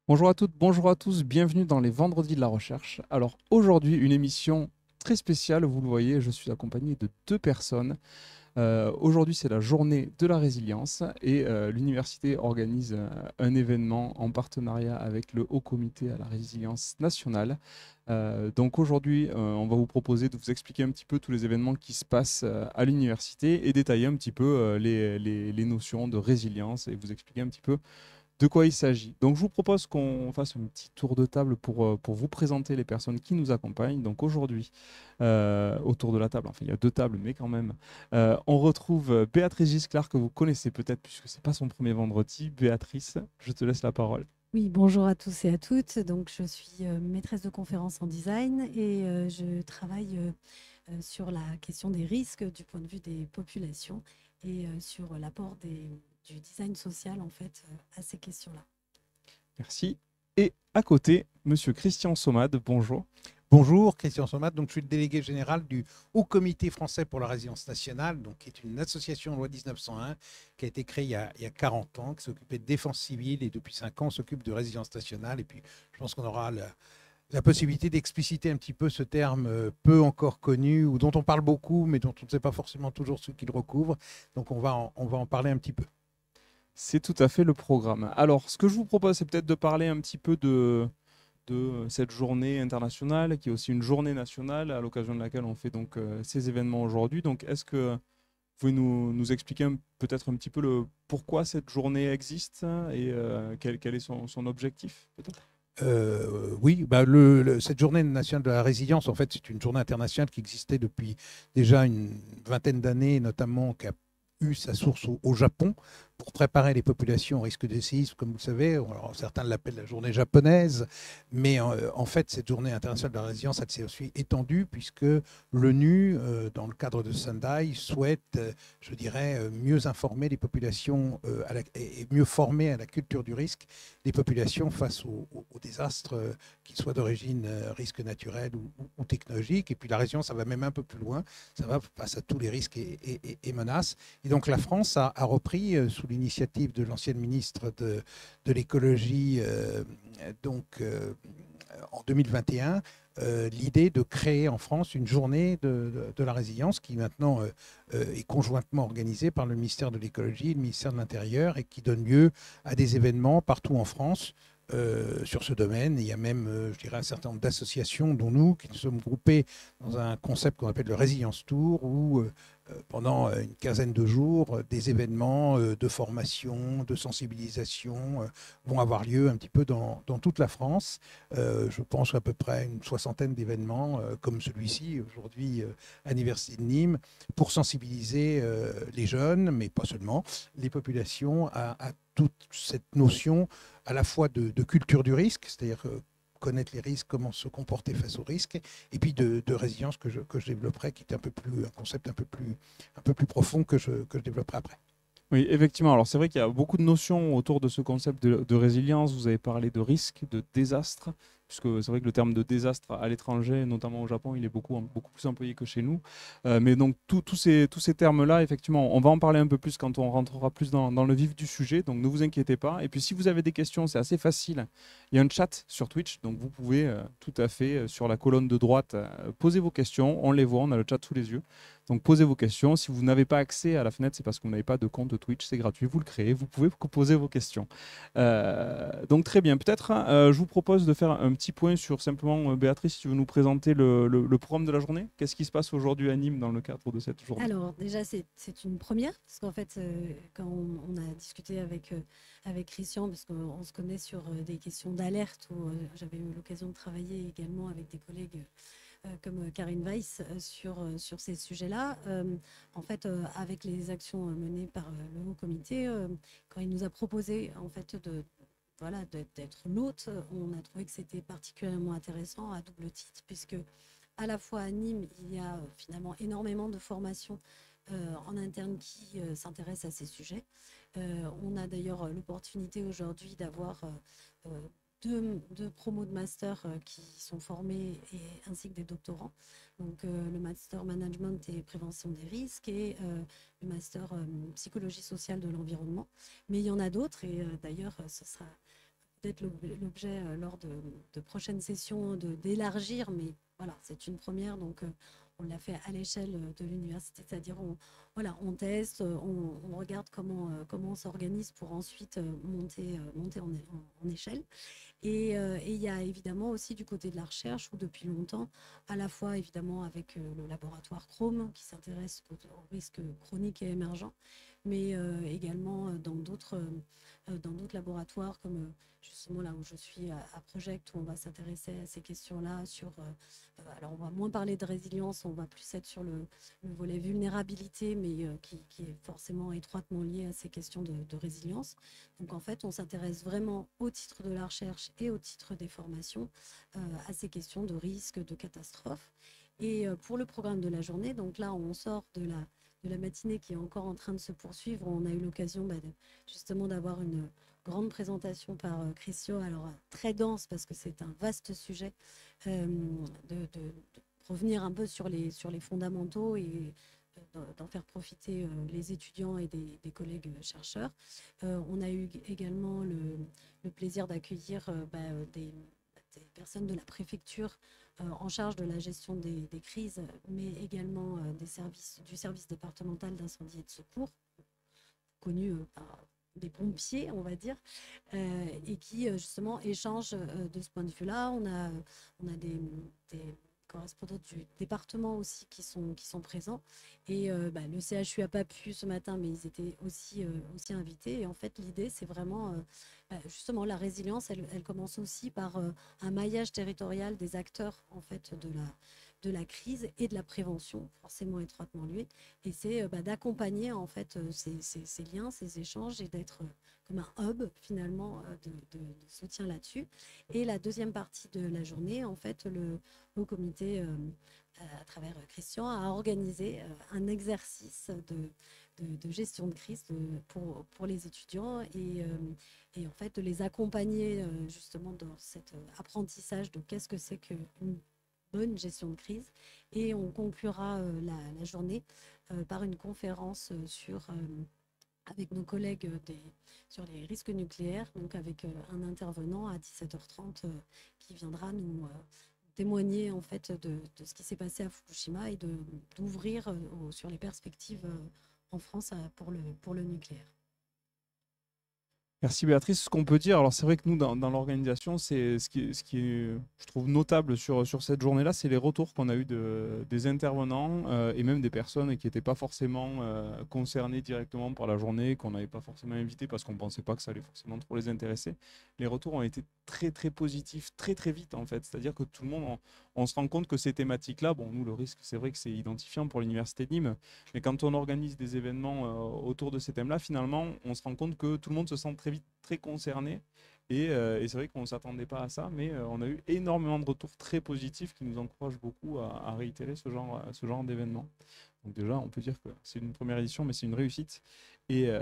Bonjour à toutes, bonjour à tous, bienvenue dans les Vendredis de la Recherche. Alors aujourd'hui, une émission très spéciale, vous le voyez, je suis accompagné de deux personnes. Aujourd'hui, c'est la journée de la résilience et l'université organise un événement en partenariat avec le Haut Comité à la résilience nationale. Donc aujourd'hui, on va vous proposer de vous expliquer un petit peu tous les événements qui se passent à l'université et détailler un petit peu les notions de résilience et vous expliquer un petit peu de quoi il s'agit. Donc, je vous propose qu'on fasse un petit tour de table pour vous présenter les personnes qui nous accompagnent. Donc, aujourd'hui, autour de la table, enfin, il y a deux tables, mais quand même, on retrouve Béatrice Gisclar, que vous connaissez peut-être, puisque ce n'est pas son premier vendredi. Béatrice, je te laisse la parole. Oui, bonjour à tous et à toutes. Donc, je suis maîtresse de conférences en design et je travaille sur la question des risques du point de vue des populations et sur l'apport du design social en fait à ces questions-là. Merci. Et à côté, Monsieur Christian Sommade, bonjour. Bonjour, Christian Somat. Donc, je suis le délégué général du Haut Comité français pour la résilience nationale, donc, qui est une association loi 1901 qui a été créée il y a 40 ans, qui s'occupait de défense civile et depuis 5 ans s'occupe de résilience nationale. Et puis, je pense qu'on aura la possibilité d'expliciter un petit peu ce terme peu encore connu ou dont on parle beaucoup, mais dont on ne sait pas forcément toujours ce qu'il recouvre. Donc, on va en parler un petit peu. C'est tout à fait le programme. Alors, ce que je vous propose, c'est peut-être de parler un petit peu de cette journée internationale, qui est aussi une journée nationale, à l'occasion de laquelle on fait donc ces événements aujourd'hui. Donc, est-ce que vous pouvez nous expliquer peut-être un petit peu pourquoi cette journée existe et quel est son objectif, peut-être? Oui, bah cette journée nationale de la résilience, en fait, c'est une journée internationale qui existait depuis déjà une vingtaine d'années, notamment qui a eu sa source au Japon pour préparer les populations au risque de séisme, comme vous le savez. Alors, certains l'appellent la journée japonaise, mais en fait, cette journée internationale de la résilience, elle s'est aussi étendue puisque l'ONU, dans le cadre de Sendai, souhaite, je dirais, mieux informer les populations et mieux former à la culture du risque les populations face aux désastres, qu'ils soient d'origine risque naturel ou technologique. Et puis la résilience, ça va même un peu plus loin. Ça va face à tous les risques et menaces. Et donc la France a repris, sous l'initiative de l'ancienne ministre de l'écologie, donc en 2021, l'idée de créer en France une journée de la résilience qui maintenant est conjointement organisée par le ministère de l'écologie et le ministère de l'Intérieur et qui donne lieu à des événements partout en France sur ce domaine. Et il y a même, je dirais, un certain nombre d'associations, dont nous, qui nous sommes groupés dans un concept qu'on appelle le Resilience Tour, où pendant une quinzaine de jours, des événements de formation, de sensibilisation vont avoir lieu un petit peu dans toute la France. Je pense à peu près une soixantaine d'événements comme celui-ci, aujourd'hui à l'Université de Nîmes, pour sensibiliser les jeunes, mais pas seulement, les populations à toute cette notion à la fois de culture du risque, c'est-à-dire connaître les risques, comment se comporter face aux risques, et puis de résilience que je développerai, qui est un concept un peu plus profond que je développerai après. Oui, effectivement. Alors, c'est vrai qu'il y a beaucoup de notions autour de ce concept de résilience. Vous avez parlé de risque, de désastre, puisque c'est vrai que le terme de désastre à l'étranger, notamment au Japon, il est beaucoup plus employé que chez nous. Mais donc, tous ces termes-là, effectivement, on va en parler un peu plus quand on rentrera plus dans le vif du sujet. Donc, ne vous inquiétez pas. Et puis, si vous avez des questions, c'est assez facile. Il y a un chat sur Twitch, donc vous pouvez tout à fait, sur la colonne de droite, poser vos questions. On les voit, on a le chat sous les yeux. Donc posez vos questions. Si vous n'avez pas accès à la fenêtre, c'est parce que vous n'avez pas de compte Twitch, c'est gratuit, vous le créez, vous pouvez poser vos questions. Donc très bien, peut-être je vous propose de faire un petit point sur simplement, Béatrice, si tu veux nous présenter le programme de la journée. Qu'est-ce qui se passe aujourd'hui à Nîmes dans le cadre de cette journée? Alors déjà, c'est une première, parce qu'en fait, quand on a discuté avec Christian, parce qu'on se connaît sur des questions d'alerte, où j'avais eu l'occasion de travailler également avec des collègues comme Karine Weiss sur ces sujets-là. En fait, avec les actions menées par le Haut Comité, quand il nous a proposé en fait voilà, d'être l'hôte, on a trouvé que c'était particulièrement intéressant à double titre, puisque à la fois à Nîmes, il y a finalement énormément de formations en interne qui s'intéressent à ces sujets. On a d'ailleurs l'opportunité aujourd'hui d'avoir deux promos de master qui sont formés ainsi que des doctorants. Donc le master management et prévention des risques et le master psychologie sociale de l'environnement. Mais il y en a d'autres et d'ailleurs ce sera peut-être l'objet lors de prochaines sessions d'élargir, mais voilà, c'est une première, donc on l'a fait à l'échelle de l'université, c'est-à-dire on teste, on regarde comment on s'organise pour ensuite monter en échelle. Et il y a évidemment aussi du côté de la recherche où depuis longtemps, à la fois évidemment avec le laboratoire Chrome qui s'intéresse aux risques chroniques et émergents, mais également dans d'autres laboratoires comme justement là où je suis à Project, où on va s'intéresser à ces questions-là. Alors on va moins parler de résilience, on va plus être sur le volet vulnérabilité, mais qui est forcément étroitement lié à ces questions de résilience. Donc en fait, on s'intéresse vraiment au titre de la recherche et au titre des formations à ces questions de risque, de catastrophe. Et pour le programme de la journée, donc là, on sort de la matinée qui est encore en train de se poursuivre. On a eu l'occasion justement d'avoir une grande présentation par Christian, alors très dense parce que c'est un vaste sujet, de revenir un peu sur les fondamentaux et d'en faire profiter les étudiants et des collègues chercheurs. On a eu également le plaisir d'accueillir des personnes de la préfecture en charge de la gestion des crises, mais également du service départemental d'incendie et de secours, connu par des pompiers, on va dire, et qui justement échangent de ce point de vue-là. On a des correspondants du département aussi qui sont présents. Et le CHU n'a pas pu ce matin, mais ils étaient aussi invités. Et en fait, l'idée, c'est vraiment justement la résilience, elle commence aussi par un maillage territorial des acteurs en fait de la crise et de la prévention, forcément étroitement liés. Et c'est d'accompagner en fait ces liens, ces échanges et d'être comme un hub finalement de soutien là-dessus. Et la deuxième partie de la journée, en fait, le Haut Comité, à travers Christian, a organisé un exercice de gestion de crise pour les étudiants et en fait de les accompagner justement dans cet apprentissage de qu'est-ce que c'est qu'une bonne gestion de crise. Et on conclura la journée par une conférence avec nos collègues sur les risques nucléaires, donc avec un intervenant à 17h30 qui viendra nous témoigner en fait de ce qui s'est passé à Fukushima et d'ouvrir sur les perspectives en France pour le nucléaire. Merci Béatrice. Ce qu'on peut dire, alors c'est vrai que nous, dans l'organisation, c'est ce qui est, je trouve, notable sur cette journée-là, c'est les retours qu'on a eus des intervenants et même des personnes qui n'étaient pas forcément concernées directement par la journée, qu'on n'avait pas forcément invitées parce qu'on ne pensait pas que ça allait forcément trop les intéresser. Les retours ont été très très positifs, très très vite en fait. C'est-à-dire que tout le monde, on se rend compte que ces thématiques-là, bon, nous, le risque, c'est vrai que c'est identifiant pour l'Université de Nîmes, mais quand on organise des événements autour de ces thèmes-là, finalement, on se rend compte que tout le monde se sent très vite très concerné et c'est vrai qu'on ne s'attendait pas à ça, mais on a eu énormément de retours très positifs qui nous encouragent beaucoup à réitérer ce genre d'événement. Donc déjà, on peut dire que c'est une première édition, mais c'est une réussite et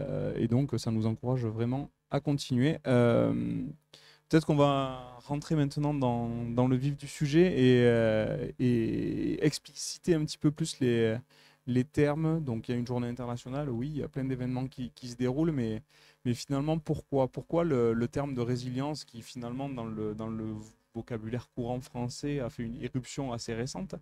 donc ça nous encourage vraiment à continuer. Peut-être qu'on va rentrer maintenant dans le vif du sujet et expliciter un petit peu plus les termes. Donc il y a une journée internationale, oui, il y a plein d'événements qui se déroulent, mais finalement, pourquoi le terme de résilience qui finalement dans le vocabulaire courant français a fait une irruption assez récente,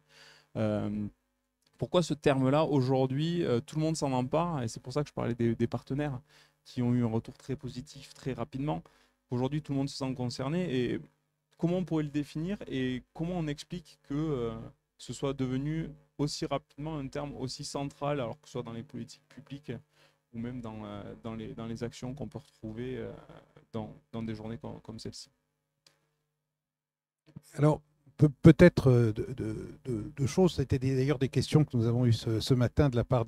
pourquoi ce terme-là aujourd'hui tout le monde s'en empare, et c'est pour ça que je parlais des partenaires qui ont eu un retour très positif très rapidement. Aujourd'hui tout le monde se sent concerné, et comment on pourrait le définir et comment on explique que ce soit devenu aussi rapidement un terme aussi central, alors que ce soit dans les politiques publiques ou même dans les actions qu'on peut retrouver dans des journées comme celle-ci. Alors, peut-être deux choses. C'était d'ailleurs des questions que nous avons eues ce matin de la part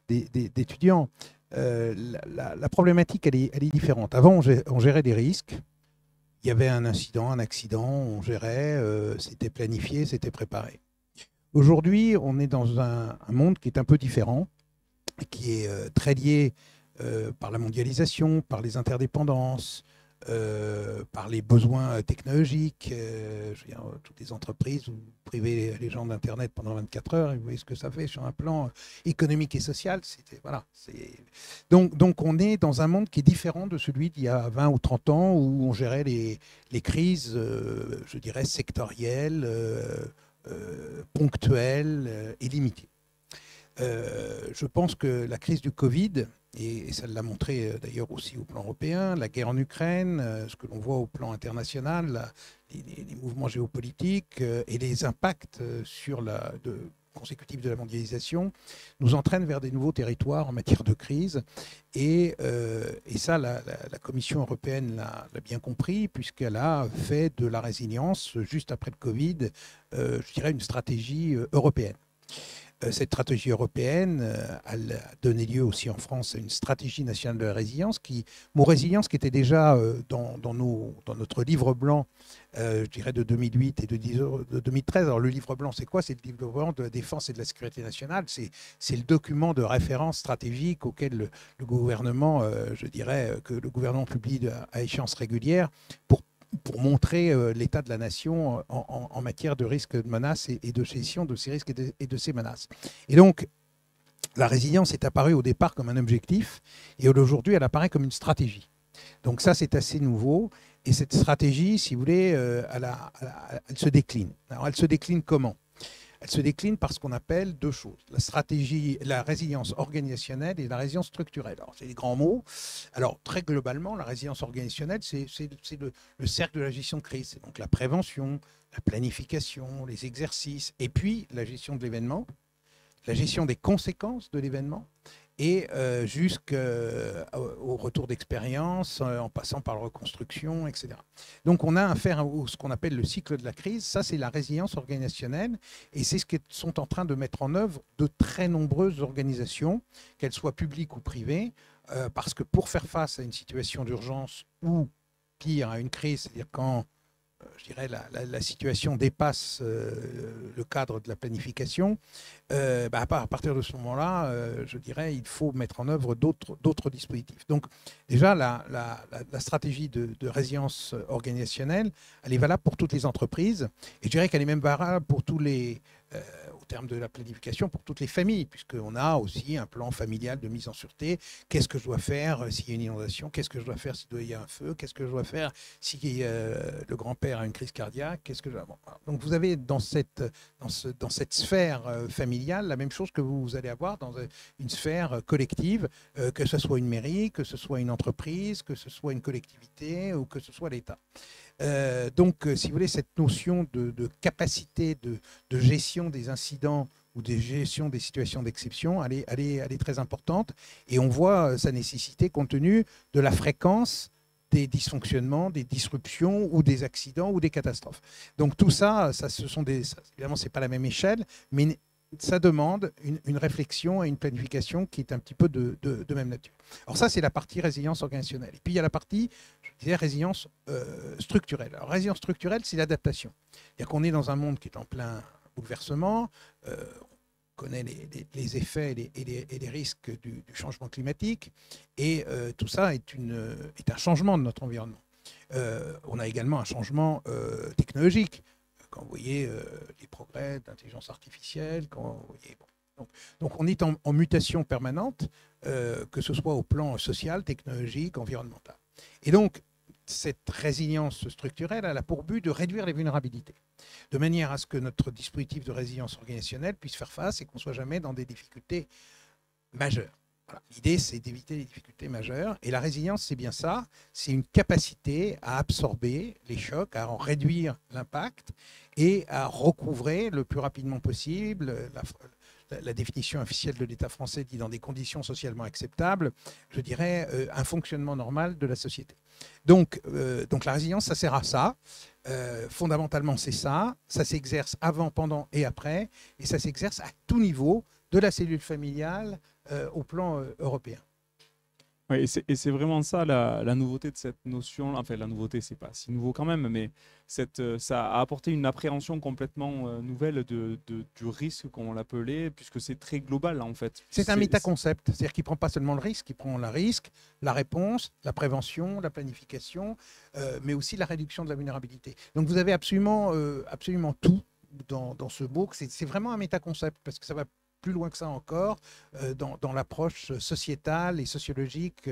d'étudiants. La problématique, elle est différente. Avant, on gérait des risques. Il y avait un incident, un accident, on gérait, c'était planifié, c'était préparé. Aujourd'hui, on est dans un monde qui est un peu différent, qui est très lié par la mondialisation, par les interdépendances, par les besoins technologiques. Je veux dire, toutes les entreprises, vous privez les gens d'Internet pendant 24 heures et vous voyez ce que ça fait sur un plan économique et social. Voilà, donc on est dans un monde qui est différent de celui d'il y a 20 ou 30 ans où on gérait les crises, je dirais, sectorielles, ponctuelles et limitées. Je pense que la crise du Covid, et ça l'a montré d'ailleurs aussi au plan européen, la guerre en Ukraine, ce que l'on voit au plan international, les mouvements géopolitiques et les impacts consécutifs de la mondialisation nous entraînent vers des nouveaux territoires en matière de crise. Et ça, la Commission européenne l'a bien compris, puisqu'elle a fait de la résilience, juste après le Covid, je dirais une stratégie européenne. Cette stratégie européenne, elle a donné lieu aussi en France à une stratégie nationale de la résilience, mot résilience qui était déjà dans notre livre blanc, je dirais de 2008 et de 2013. Alors le livre blanc, c'est quoi? C'est le livre blanc de la défense et de la sécurité nationale. C'est le document de référence stratégique auquel le gouvernement, je dirais, que le gouvernement publie à échéance régulière pour montrer l'état de la nation en matière de risques, de menaces et de gestion de ces risques et de ces menaces. Et donc, la résilience est apparue au départ comme un objectif et aujourd'hui, elle apparaît comme une stratégie. Donc ça, c'est assez nouveau. Et cette stratégie, si vous voulez, elle se décline. Alors, elle se décline comment ? Elle se décline par ce qu'on appelle deux choses. La stratégie, la résilience organisationnelle et la résilience structurelle. Alors, c'est des grands mots. Alors, très globalement, la résilience organisationnelle, c'est le cercle de la gestion de crise. C'est donc la prévention, la planification, les exercices, et puis la gestion de l'événement, la gestion des conséquences de l'événement, et jusqu'au retour d'expérience, en passant par la reconstruction, etc. Donc on a affaire à ce qu'on appelle le cycle de la crise. Ça, c'est la résilience organisationnelle, et c'est ce que sont en train de mettre en œuvre de très nombreuses organisations, qu'elles soient publiques ou privées, parce que pour faire face à une situation d'urgence ou, pire, à une crise, c'est-à-dire quand je dirais, la situation dépasse le cadre de la planification, à partir de ce moment-là, je dirais, il faut mettre en œuvre d'autres dispositifs. Donc, déjà, la stratégie de résilience organisationnelle, elle est valable pour toutes les entreprises, et je dirais qu'elle est même valable pour tous les... au terme de la planification pour toutes les familles, puisqu'on a aussi un plan familial de mise en sûreté. Qu'est-ce que je dois faire s'il y a une inondation? Qu'est-ce que je dois faire s'il y a un feu? Qu'est-ce que je dois faire si le grand-père a une crise cardiaque? Qu'est-ce que je dois... Donc vous avez dans cette sphère familiale la même chose que vous allez avoir dans une sphère collective, que ce soit une mairie, que ce soit une entreprise, que ce soit une collectivité ou que ce soit l'État. Donc, si vous voulez, cette notion de capacité de gestion des incidents ou de gestion des situations d'exception, elle est très importante. Et on voit sa nécessité compte tenu de la fréquence des dysfonctionnements, des disruptions ou des accidents ou des catastrophes. Donc tout ça, évidemment, ce n'est pas la même échelle, mais ça demande une réflexion et une planification qui est un petit peu de même nature. Alors ça, c'est la partie résilience organisationnelle. Et puis il y a la partie, je disais, résilience structurelle. Alors résilience structurelle, c'est l'adaptation. C'est-à-dire qu'on est dans un monde qui est en plein bouleversement, on connaît les effets et les risques du changement climatique, et tout ça est un changement de notre environnement. On a également un changement technologique. Quand vous voyez les progrès d'intelligence artificielle, donc on est en mutation permanente, que ce soit au plan social, technologique, environnemental. Et donc, cette résilience structurelle, elle a pour but de réduire les vulnérabilités, de manière à ce que notre dispositif de résilience organisationnelle puisse faire face et qu'on ne soit jamais dans des difficultés majeures. Voilà. L'idée, c'est d'éviter les difficultés majeures. Et la résilience, c'est bien ça. C'est une capacité à absorber les chocs, à en réduire l'impact et à recouvrer le plus rapidement possible la définition officielle de l'État français dit dans des conditions socialement acceptables, je dirais, un fonctionnement normal de la société. Donc la résilience, ça sert à ça. Fondamentalement, c'est ça. Ça s'exerce avant, pendant et après. Et ça s'exerce à tout niveau, de la cellule familiale au plan européen. Ouais, et c'est vraiment ça la nouveauté de cette notion. Enfin, la nouveauté, c'est pas si nouveau quand même, mais ça a apporté une appréhension complètement nouvelle du risque, comme on l'appelait, puisque c'est très global en fait. C'est un métaconcept, c'est-à-dire qu'il ne prend pas seulement le risque, il prend le risque, la réponse, la prévention, la planification, mais aussi la réduction de la vulnérabilité. Donc vous avez absolument, absolument tout dans ce mot. C'est vraiment un métaconcept, parce que ça va plus loin que ça encore dans l'approche sociétale et sociologique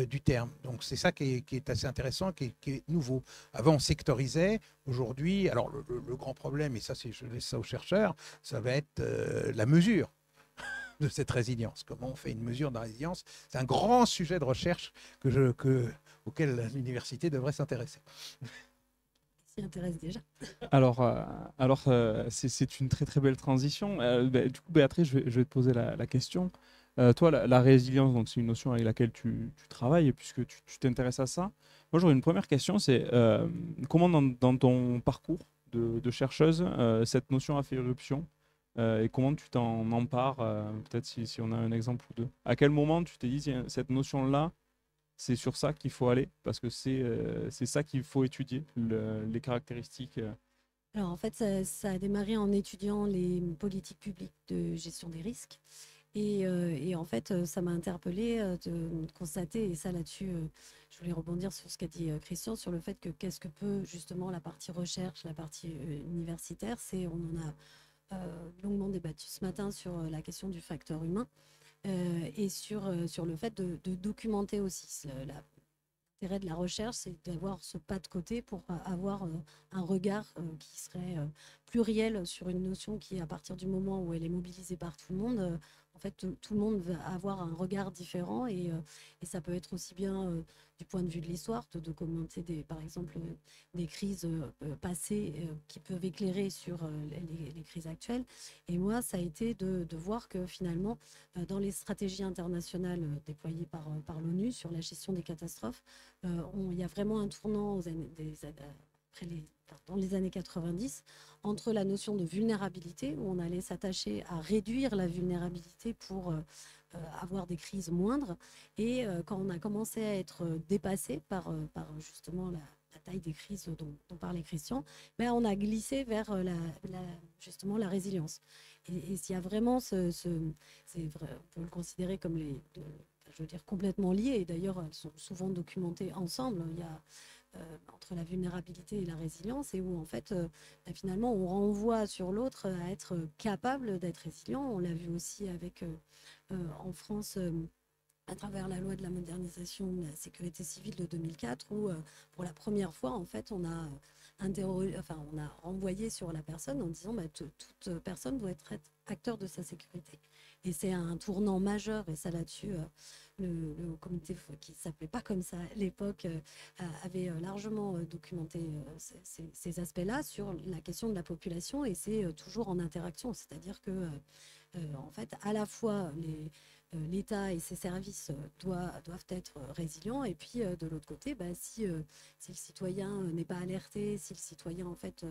du terme. Donc c'est ça qui est assez intéressant, qui est nouveau. Avant on sectorisait, aujourd'hui, alors le grand problème, et ça je laisse ça aux chercheurs, ça va être la mesure de cette résilience. Comment on fait une mesure de la résilience? C'est un grand sujet de recherche auquel l'université devrait s'intéresser. S'y intéresse déjà. Alors, c'est une très très belle transition. Du coup, Béatrice, je vais te poser la question. Toi, la résilience, donc c'est une notion avec laquelle tu travailles, puisque tu t'intéresses à ça. Moi, j'aurais une première question, c'est comment dans ton parcours de chercheuse, cette notion a fait irruption et comment tu t'en empares, peut-être si on a un exemple ou deux. À quel moment tu t'es dit, tiens, cette notion-là, c'est sur ça qu'il faut aller, parce que c'est ça qu'il faut étudier, les caractéristiques. Alors en fait, ça a démarré en étudiant les politiques publiques de gestion des risques. Et en fait, ça m'a interpellée de constater, et ça là-dessus, je voulais rebondir sur ce qu'a dit Christian, sur le fait que qu'est-ce que peut justement la partie recherche, la partie universitaire, on en a longuement débattu ce matin sur la question du facteur humain et sur le fait de documenter aussi. L'intérêt de la recherche, c'est d'avoir ce pas de côté pour avoir un regard qui serait pluriel sur une notion qui, à partir du moment où elle est mobilisée par tout le monde, en fait, tout le monde va avoir un regard différent et ça peut être aussi bien du point de vue de l'histoire, de documenter par exemple des crises passées qui peuvent éclairer sur les crises actuelles. Et moi, ça a été de voir que finalement, dans les stratégies internationales déployées par l'ONU sur la gestion des catastrophes, il y a vraiment un tournant dans les années 90 entre la notion de vulnérabilité, où on allait s'attacher à réduire la vulnérabilité pour avoir des crises moindres, et quand on a commencé à être dépassé par justement la taille des crises dont parlait Christian, ben on a glissé vers justement la résilience. Et s'il y a vraiment c'est vrai, on peut le considérer comme je veux dire, complètement liées, et d'ailleurs elles sont souvent documentées ensemble. Il y a entre la vulnérabilité et la résilience, et où en fait finalement on renvoie sur l'autre à être capable d'être résilient. On l'a vu aussi avec en France à travers la loi de la modernisation de la sécurité civile de 2004, où pour la première fois en fait on a on a renvoyé sur la personne en disant toute personne doit être acteur de sa sécurité. Et c'est un tournant majeur, et ça là-dessus, le comité qui ne s'appelait pas comme ça à l'époque avait largement documenté ces aspects-là sur la question de la population, et c'est toujours en interaction, c'est-à-dire que en fait, à la fois l'État et ses services doivent être résilients, et puis de l'autre côté, si le citoyen n'est pas alerté, si le citoyen en fait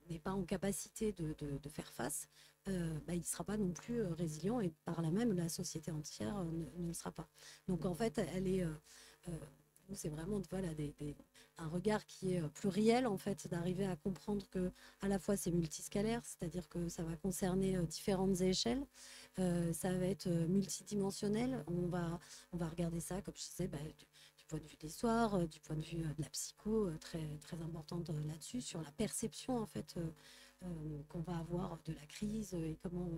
n'est pas en capacité de faire face, il ne sera pas non plus résilient, et par là même la société entière ne le sera pas. Donc en fait, c'est vraiment voilà, un regard qui est pluriel, en fait, d'arriver à comprendre que à la fois c'est multiscalaire, c'est-à-dire que ça va concerner différentes échelles, ça va être multidimensionnel. On va regarder ça, comme je disais, du point de vue de l'histoire, du point de vue de la psycho, très, très importante là-dessus, sur la perception en fait qu'on va avoir de la crise et comment on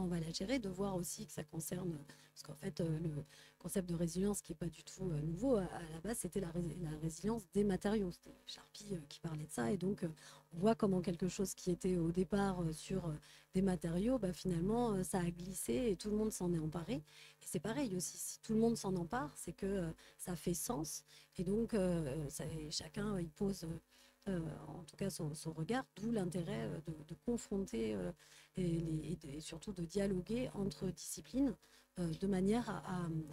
va la gérer, de voir aussi que ça concerne, parce qu'en fait, le concept de résilience qui n'est pas du tout nouveau, à la base, c'était la résilience des matériaux. C'était Charpie qui parlait de ça, et donc on voit comment quelque chose qui était au départ sur des matériaux, finalement, ça a glissé et tout le monde s'en est emparé. Et c'est pareil aussi, si tout le monde s'en empare, c'est que ça fait sens, et donc chacun il pose en tout cas son regard, d'où l'intérêt de confronter et surtout de dialoguer entre disciplines de manière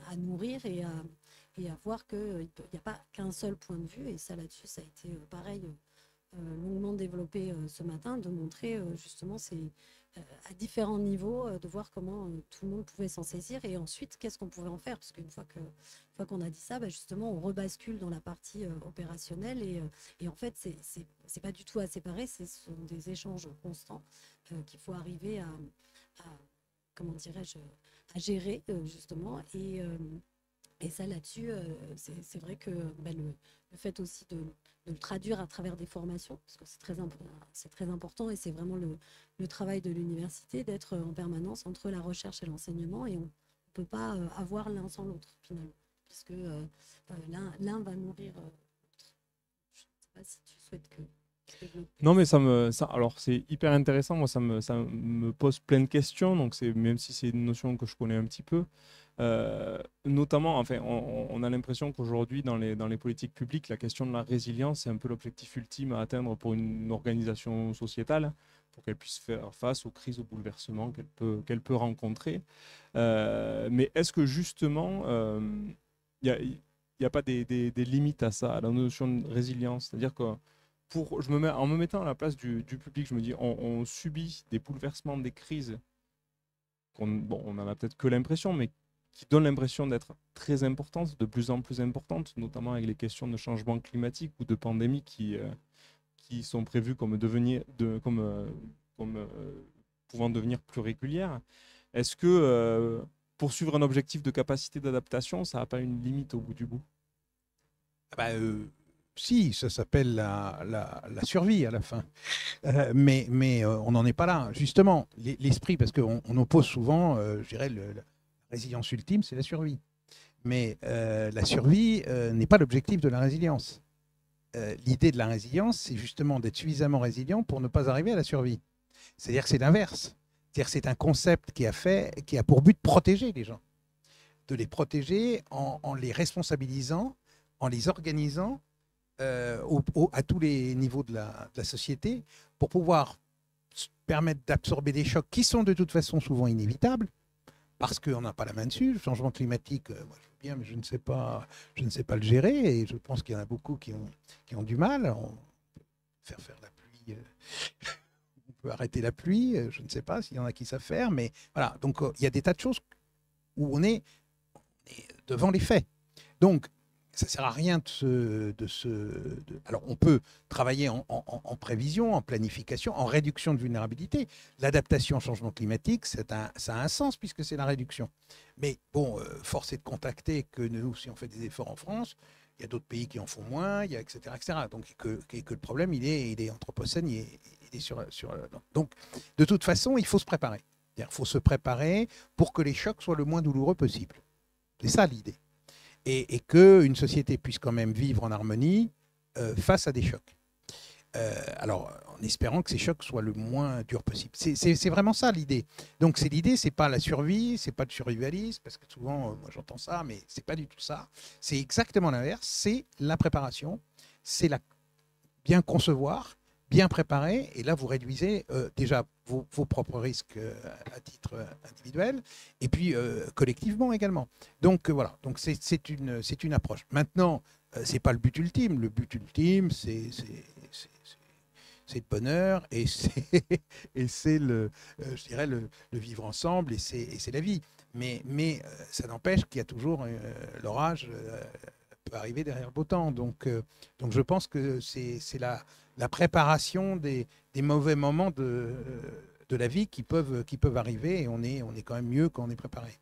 à nourrir et à voir qu'il n'y a pas qu'un seul point de vue. Et ça, là-dessus, ça a été pareil, longuement développé ce matin, de montrer justement à différents niveaux, de voir comment tout le monde pouvait s'en saisir et ensuite qu'est-ce qu'on pouvait en faire. Parce qu'une fois qu'on a dit ça, justement, on rebascule dans la partie opérationnelle et en fait, c'est pas du tout à séparer, ce sont des échanges constants qu'il faut arriver à comment dirais-je, à gérer justement. Et ça, là-dessus, c'est vrai que le fait aussi de le traduire à travers des formations, parce que c'est très important et c'est vraiment le travail de l'université d'être en permanence entre la recherche et l'enseignement et on ne peut pas avoir l'un sans l'autre finalement, puisque l'un va nourrir l'autre. Je ne sais pas si tu souhaites que je développe. Non, mais alors c'est hyper intéressant. Moi, ça me pose plein de questions. Donc, même si c'est une notion que je connais un petit peu, notamment, enfin, on a l'impression qu'aujourd'hui, dans les politiques publiques, la question de la résilience, c'est un peu l'objectif ultime à atteindre pour une organisation sociétale, pour qu'elle puisse faire face aux crises, aux bouleversements qu'elle peut rencontrer. Mais est-ce que justement, il n'y a pas des limites à ça, à la notion de résilience? C'est-à-dire que en me mettant à la place du public, je me dis, on subit des bouleversements, des crises, on n'en a peut-être que l'impression, mais qui donnent l'impression d'être très importantes, de plus en plus importantes, notamment avec les questions de changement climatique ou de pandémie qui sont prévues comme pouvant devenir plus régulières. Est-ce que poursuivre un objectif de capacité d'adaptation, ça n'a pas une limite au bout du bout? Si, ça s'appelle la survie à la fin. Mais on n'en est pas là. Justement, l'esprit, parce qu'on oppose souvent, je dirais, la résilience ultime, c'est la survie. Mais la survie n'est pas l'objectif de la résilience. L'idée de la résilience, c'est justement d'être suffisamment résilient pour ne pas arriver à la survie. C'est-à-dire que c'est l'inverse. C'est-à-dire que c'est un concept qui a pour but de protéger les gens. De les protéger en les responsabilisant, en les organisant à tous les niveaux de la société pour pouvoir se permettre d'absorber des chocs qui sont de toute façon souvent inévitables parce qu'on n'a pas la main dessus. Le changement climatique, moi je veux bien, mais je ne sais pas le gérer et je pense qu'il y en a beaucoup qui ont du mal. On peut faire la pluie, on peut arrêter la pluie, je ne sais pas s'il y en a qui savent faire, mais voilà. Donc il y a des tas de choses où on est devant les faits. Donc ça ne sert à rien Alors, on peut travailler en prévision, en planification, en réduction de vulnérabilité. L'adaptation au changement climatique, ça a un sens puisque c'est la réduction. Mais bon, force est de constater que nous, si on fait des efforts en France, il y a d'autres pays qui en font moins, etc., etc. Donc, que le problème, il est anthropocène, il est donc, de toute façon, il faut se préparer. Il faut se préparer pour que les chocs soient le moins douloureux possible. C'est ça l'idée. Et qu'une société puisse quand même vivre en harmonie face à des chocs. Alors, en espérant que ces chocs soient le moins durs possible. C'est vraiment ça l'idée. Donc, l'idée, c'est pas la survie, c'est pas le survivalisme, parce que souvent, moi j'entends ça, mais c'est pas du tout ça. C'est exactement l'inverse, c'est la préparation, c'est bien concevoir, bien préparer, et là, vous réduisez déjà vos propres risques à titre individuel, et puis collectivement également. Donc voilà, donc c'est une approche. Maintenant, c'est pas le but ultime. Le but ultime, c'est le bonheur, et c'est je dirais le vivre ensemble, et c'est la vie. Mais ça n'empêche qu'il y a toujours l'orage peut arriver derrière le beau temps. Donc je pense que c'est la préparation des mauvais moments de la vie qui peuvent arriver, et on est quand même mieux quand on est préparé.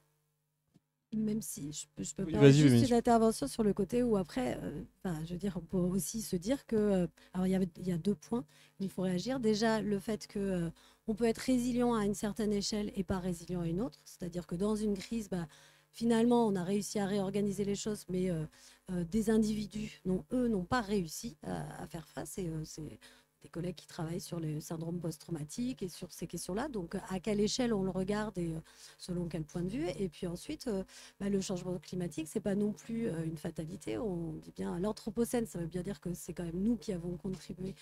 Même si je peux Oui, permettre vas-y, juste une intervention sur le côté où après, je veux dire, on peut aussi se dire que, alors il y a 2 points, il faut réagir. Déjà, le fait que on peut être résilient à une certaine échelle et pas résilient à une autre, c'est-à-dire que dans une crise, finalement, on a réussi à réorganiser les choses, mais des individus, eux, n'ont pas réussi à faire face. Et c'est des collègues qui travaillent sur le syndrome post-traumatique et sur ces questions-là. Donc, à quelle échelle on le regarde et selon quel point de vue. Et puis ensuite, le changement climatique, c'est pas non plus une fatalité. On dit bien l'anthropocène, ça veut bien dire que c'est quand même nous qui avons contribué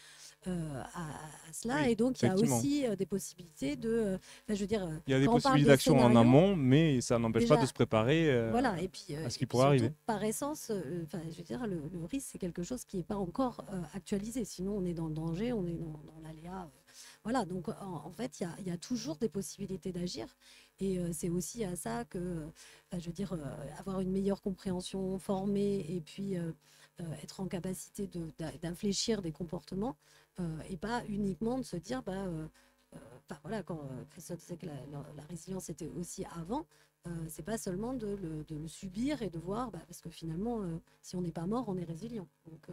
à cela. Oui, et donc, il y a aussi des possibilités de... je veux dire, il y a des quand on parle possibilités de d'action en scénarios, amont, mais ça n'empêche pas déjà, de se préparer voilà, et puis, à ce qui et puis pourrait surtout, arriver. par essence, je veux dire, le risque, c'est quelque chose qui n'est pas encore actualisé. Sinon, on est dans le danger, on est dans l'aléa Voilà, donc en fait, il y a toujours des possibilités d'agir. Et c'est aussi à ça que, je veux dire, avoir une meilleure compréhension, former et puis être en capacité d'infléchir des comportements et pas uniquement de se dire, enfin, voilà, quand Christophe disait que la résilience était aussi avant, c'est pas seulement de le subir et de voir, parce que finalement, si on n'est pas mort, on est résilient. Donc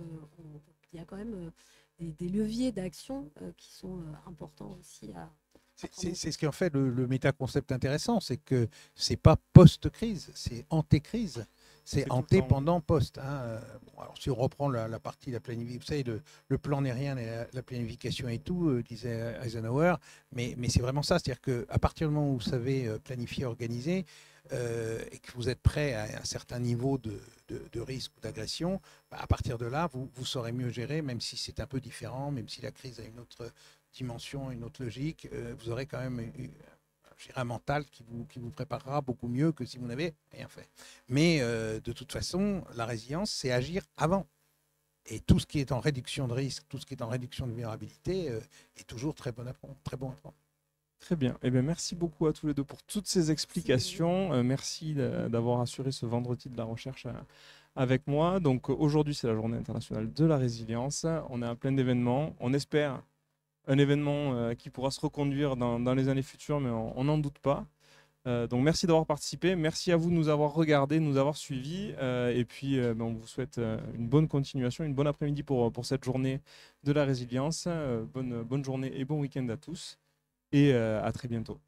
il y a quand même des leviers d'action qui sont importants aussi à C'est ce qui en fait le méta-concept intéressant, c'est que c'est pas post-crise, c'est anté-crise. C'est anté pendant post. Hein. Bon, alors si on reprend la partie de la planification, vous savez, le plan n'est rien, la planification et tout, disait Eisenhower, mais c'est vraiment ça. C'est-à-dire qu'à partir du moment où vous savez planifier, organiser, et que vous êtes prêt à un certain niveau de risque ou d'agression, à partir de là, vous saurez mieux gérer, même si c'est un peu différent, même si la crise a une autre dimension, une autre logique, vous aurez quand même un mental qui vous préparera beaucoup mieux que si vous n'avez rien fait. Mais de toute façon, la résilience, c'est agir avant. Et tout ce qui est en réduction de risque, tout ce qui est en réduction de vulnérabilité est toujours très bon à prendre. Très bien. Eh bien, merci beaucoup à tous les deux pour toutes ces explications. Merci d'avoir assuré ce vendredi de la recherche avec moi. Donc aujourd'hui, c'est la journée internationale de la résilience. On est en plein d'événements. On espère un événement qui pourra se reconduire dans les années futures, mais on n'en doute pas. Donc merci d'avoir participé. Merci à vous de nous avoir regardés, de nous avoir suivis. Et puis, on vous souhaite une bonne continuation, une bonne après-midi pour cette journée de la résilience. Bonne journée et bon week-end à tous. Et à très bientôt.